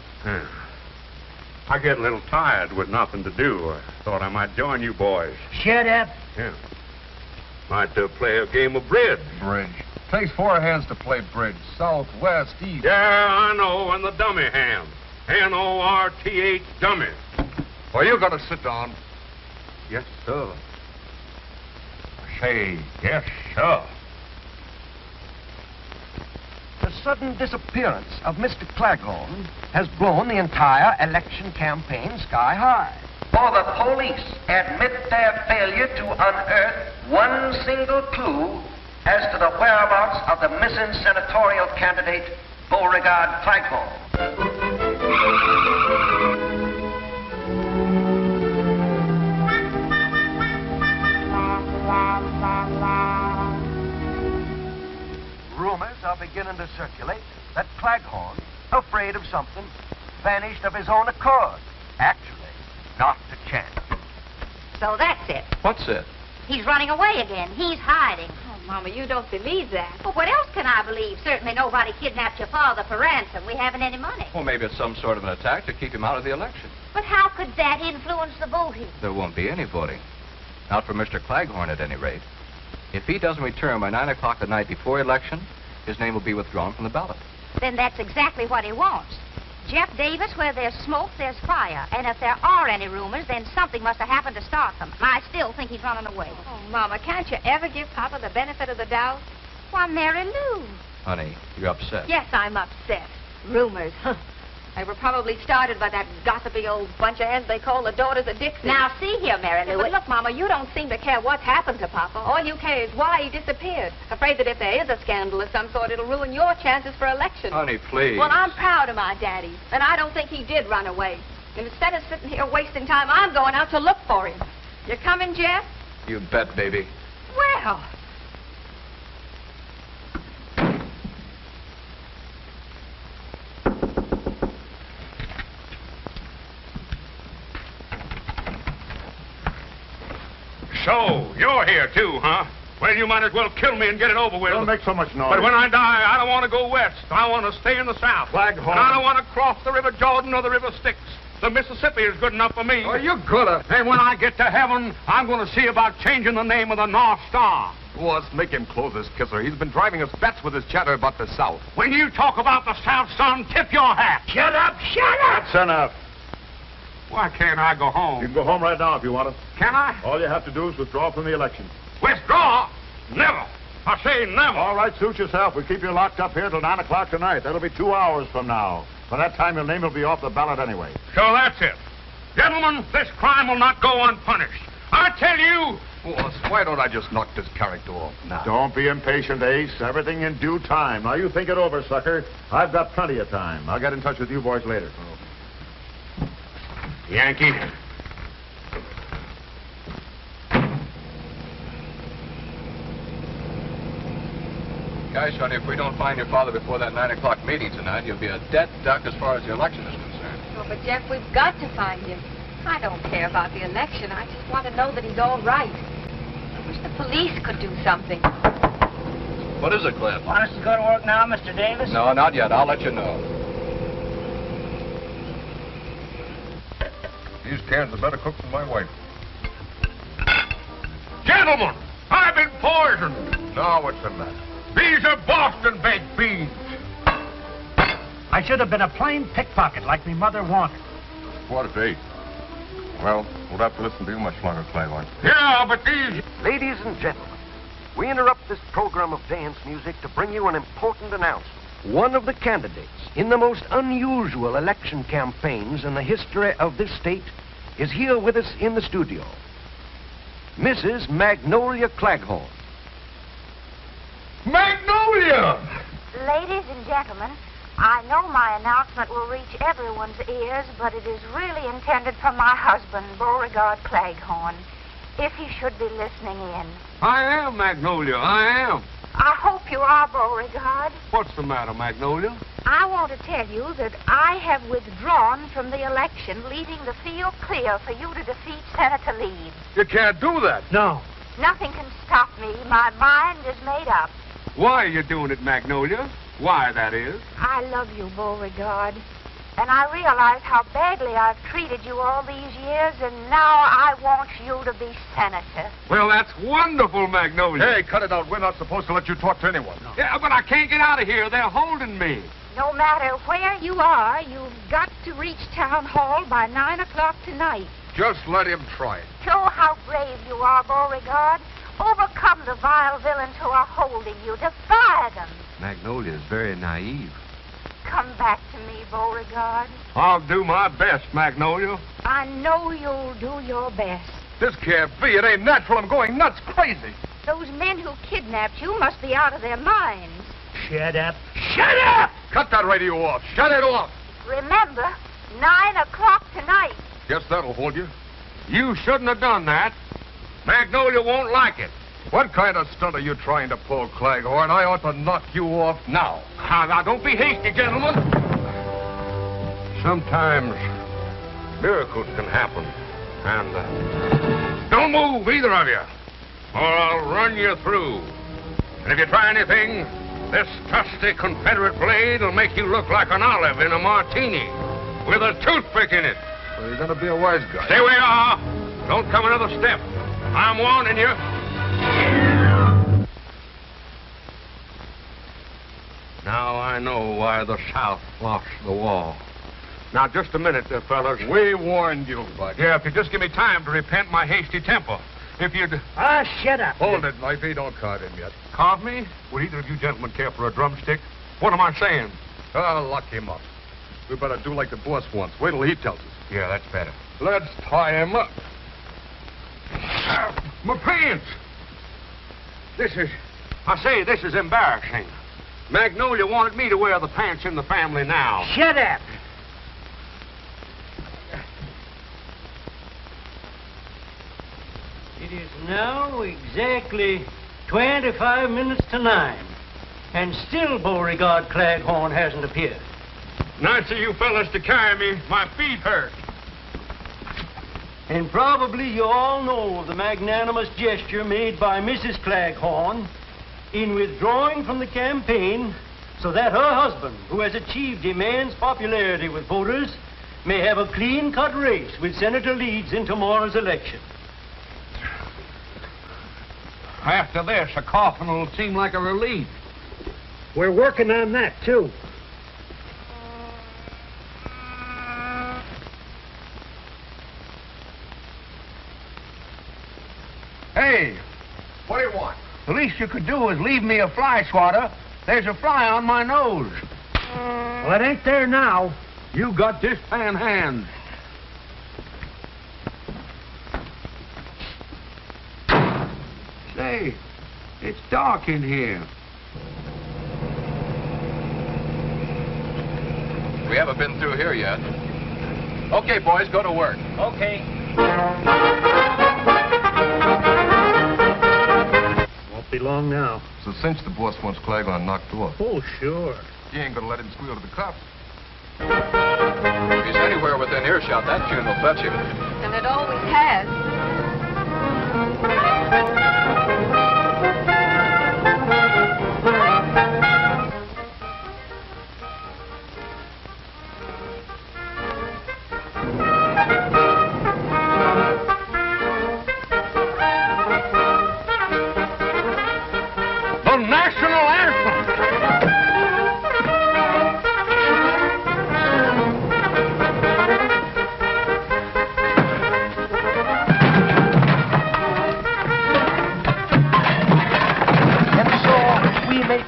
I get a little tired with nothing to do. I thought I might join you boys. Shut up. Yeah. Might play a game of bridge. Bridge. Takes 4 hands to play bridge. South, west, east. Yeah, I know, and the dummy hand. N-O-R-T-H, dummy. Well, you gotta sit down. Yes, sir. Say, yes, sir. The sudden disappearance of Mr. Claghorn has blown the entire election campaign sky high. For the police admit their failure to unearth one single clue as to the whereabouts of the missing senatorial candidate, Beauregard Claghorn. Rumors are beginning to circulate that Claghorn, afraid of something, vanished of his own accord. Actually, not a chance. So that's it. What's it? He's running away again. He's hiding. Oh, Mama, you don't believe that. Well, what else can I believe? Certainly nobody kidnapped your father for ransom. We haven't any money. Well, maybe it's some sort of an attack to keep him out of the election. But how could that influence the voting? There won't be any voting. Not for Mr. Claghorn, at any rate. If he doesn't return by 9 o'clock the night before election, his name will be withdrawn from the ballot. Then that's exactly what he wants. Jeff Davis, where there's smoke, there's fire. And if there are any rumors, then something must have happened to start them. And I still think he's running away. Oh, Mama, can't you ever give Papa the benefit of the doubt? Why, Mary Lou. Honey, you're upset. Yes, I'm upset. Rumors. They were probably started by that gossipy old bunch of heads they call the Daughters of Dixie. Now, see here, Mary Lou. But look, Mama, you don't seem to care what's happened to Papa. All you care is why he disappeared. Afraid that if there is a scandal of some sort, it'll ruin your chances for election. Honey, please. Well, I'm proud of my daddy, and I don't think he did run away. And instead of sitting here wasting time, I'm going out to look for him. You coming, Jeff? You bet, baby. Well... So, you're here, too, huh? Well, you might as well kill me and get it over with. Don't make so much noise. But when I die, I don't want to go west. I want to stay in the south. Claghorn. And I don't want to cross the River Jordan or the River Styx. The Mississippi is good enough for me. Oh, you're gonna. And when I get to heaven, I'm going to see about changing the name of the North Star. Let's make him close his kisser. He's been driving us bats with his chatter about the South. When you talk about the South, son, tip your hat. Shut up! Shut up! That's enough. Why can't I go home? You can go home right now if you want to. Can I? All you have to do is withdraw from the election. Withdraw? Never. I say never. All right, suit yourself. We'll keep you locked up here till 9 o'clock tonight. That'll be 2 hours from now. By that time, your name will be off the ballot anyway. So that's it. Gentlemen, this crime will not go unpunished. I tell you... Well, why don't I just knock this character off now? Don't be impatient, Ace. Everything in due time. Now, you think it over, sucker. I've got plenty of time. I'll get in touch with you boys later. Yankee. Guys, honey, if we don't find your father before that 9 o'clock meeting tonight, you'll be a dead duck as far as the election is concerned. Oh, but Jeff, we've got to find him. I don't care about the election. I just want to know that he's all right. I wish the police could do something. What is it, Cliff? Want us to go to work now, Mr. Davis? No, not yet. I'll let you know. These cans are better cooked than my wife. Gentlemen, I've been poisoned. Now, what's the matter? These are Boston baked beans. I should have been a plain pickpocket like me mother wanted. 8:15. Well, we'll have to listen to you much longer, Claghorn. Yeah, but these... Ladies and gentlemen, we interrupt this program of dance music to bring you an important announcement. One of the candidates in the most unusual election campaigns in the history of this state is here with us in the studio. Mrs. Magnolia Claghorn. Magnolia! Ladies and gentlemen, I know my announcement will reach everyone's ears, but it is really intended for my husband, Beauregard Claghorn, if he should be listening in. I am, Magnolia, I am. I hope you are, Beauregard. What's the matter, Magnolia? I want to tell you that I have withdrawn from the election, leaving the field clear for you to defeat Senator Leeds. You can't do that. No. Nothing can stop me. My mind is made up. Why are you doing it, Magnolia? Why, that is? I love you, Beauregard. And I realize how badly I've treated you all these years, and now I want you to be senator. Well, that's wonderful, Magnolia. Hey, cut it out. We're not supposed to let you talk to anyone. No. Yeah, but I can't get out of here. They're holding me. No matter where you are, you've got to reach Town Hall by 9 o'clock tonight. Just let him try it. Show how brave you are, Beauregard. Overcome the vile villains who are holding you. Defy them. Magnolia is very naive. Come back to me, Beauregard. I'll do my best, Magnolia. I know you'll do your best. This can't be. It ain't natural. I'm going nuts, crazy. Those men who kidnapped you must be out of their minds. Shut up. Shut up! Cut that radio off. Shut it off. Remember, 9 o'clock tonight. Guess that'll hold you. You shouldn't have done that. Magnolia won't like it. What kind of stunt are you trying to pull, Claghorn? I ought to knock you off now. Now, don't be hasty, gentlemen. Sometimes miracles can happen. And don't move, either of you, or I'll run you through. And if you try anything, this trusty Confederate blade will make you look like an olive in a martini with a toothpick in it. Well, you're going to be a wise guy. Stay where you are. Don't come another step. I'm warning you. Now I know why the South lost the war. Now, just a minute there, fellas. We warned you, Bud. Yeah, if you just give me time to repent my hasty temper. If you'd... Shut up. Hold it, Knifey. Don't card him yet. Carve me? Would either of you gentlemen care for a drumstick? What am I saying? Lock him up. We better do like the boss wants. Wait till he tells us. Yeah, that's better. Let's tie him up. My pants! This is embarrassing. Magnolia wanted me to wear the pants in the family now. Shut up. It is now exactly 25 minutes to 9. And still Beauregard Claghorn hasn't appeared. Nice of you fellas to carry me. My feet hurt. And probably you all know of the magnanimous gesture made by Mrs. Claghorn in withdrawing from the campaign so that her husband, who has achieved immense popularity with voters, may have a clean-cut race with Senator Leeds in tomorrow's election. After this, a coffin will seem like a relief. We're working on that, too. Hey, What do you want? the least you could do is leave me a fly swatter. There's a fly on my nose. Well, it ain't there now. You got this pan hand. Say, it's dark in here. We haven't been through here yet. Okay, boys, go to work. Okay. Won't be long now. So since the boss wants Claghorn knocked off, Oh, sure. you ain't gonna let him squeal to the cops. If he's anywhere within earshot, that tune will fetch him. And it always has. The national anthem!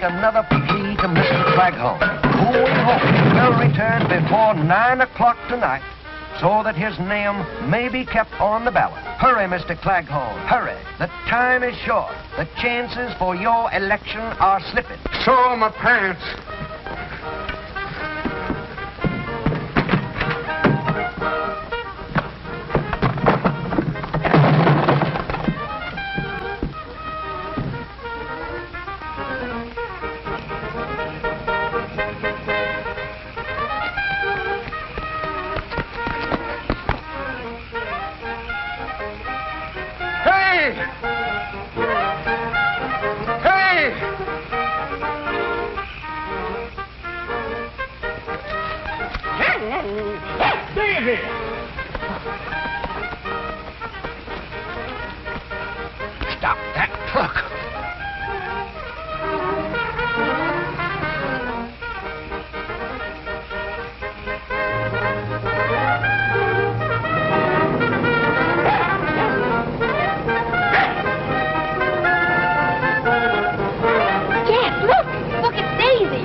another plea to Mr. Claghorn, who we hope will return before 9 o'clock tonight so that his name may be kept on the ballot. Hurry, Mr. Claghorn, hurry. The time is short. The chances for your election are slipping. So are my pants. Stop that truck. Jack, look! Look, it's Daisy!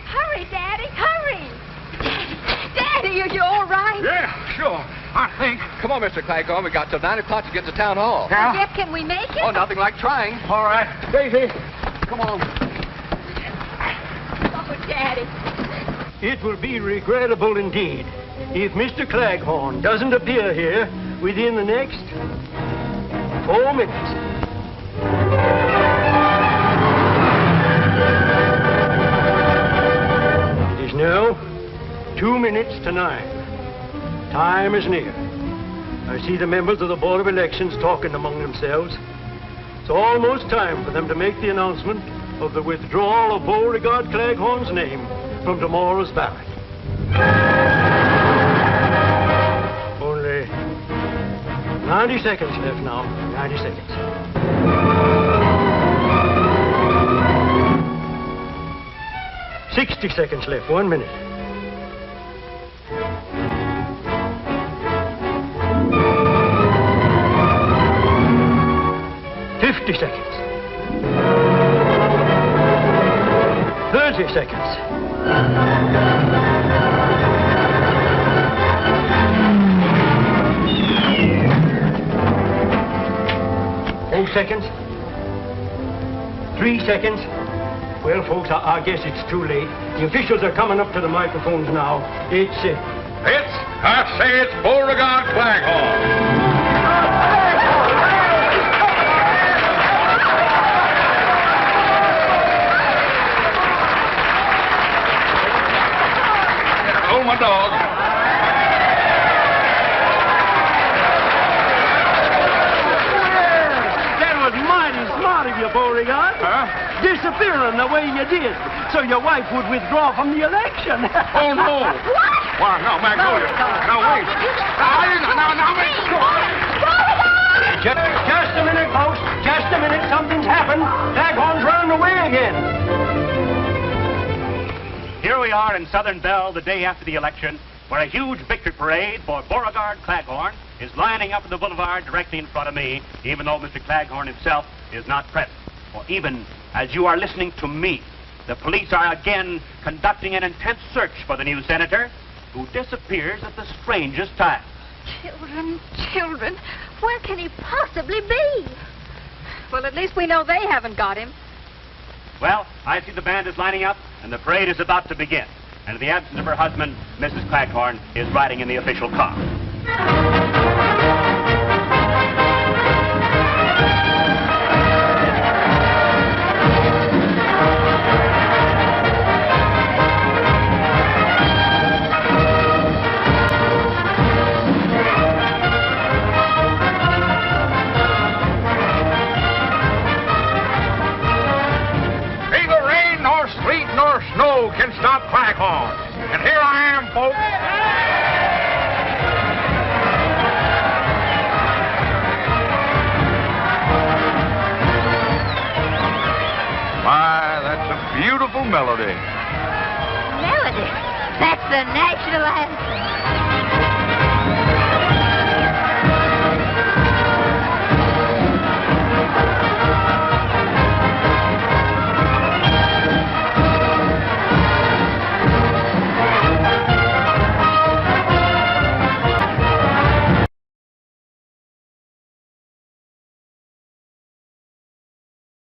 Hurry, Daddy, hurry! Daddy, are you all right? Yeah, sure. I think. Come on, Mr. Claghorn. We got till 9 o'clock to get to town hall. Jeff, can we make it? Oh, nothing like trying. All right. Daisy, come on. Oh, Daddy. It will be regrettable indeed if Mr. Claghorn doesn't appear here within the next 4 minutes. It is now 2 minutes to 9. Time is near. I see the members of the Board of Elections talking among themselves. It's almost time for them to make the announcement of the withdrawal of Beauregard Claghorn's name from tomorrow's ballot. Only 90 seconds left now. 90 seconds. $60 seconds left. 1 minute. $50 seconds. 30 seconds. 10 seconds. 3 seconds. Well, folks, I guess it's too late. The officials are coming up to the microphones now. I say it's Beauregard Claghorn. Oh, my dog. That was mighty smart of you, Beauregard. Disappearing the way you did, so your wife would withdraw from the election. Oh, no. Why, no, Magnolia. No, wait. Just a minute, folks. Just a minute. Something's happened. Claghorn's running away again. Here we are in Southern Belle the day after the election, where a huge victory parade for Beauregard Claghorn is lining up in the boulevard directly in front of me, even though Mr. Claghorn himself is not present. For even as you are listening to me, the police are again conducting an intense search for the new senator, who disappears at the strangest times. Children, children, where can he possibly be? Well, at least we know they haven't got him. Well, I see the band is lining up, and the parade is about to begin. And in the absence of her husband, Mrs. Claghorn is riding in the official car. Neither rain nor sleet nor snow can stop Claghorn. And here I am, folks. My, that's a beautiful melody. Melody. That's the national anthem.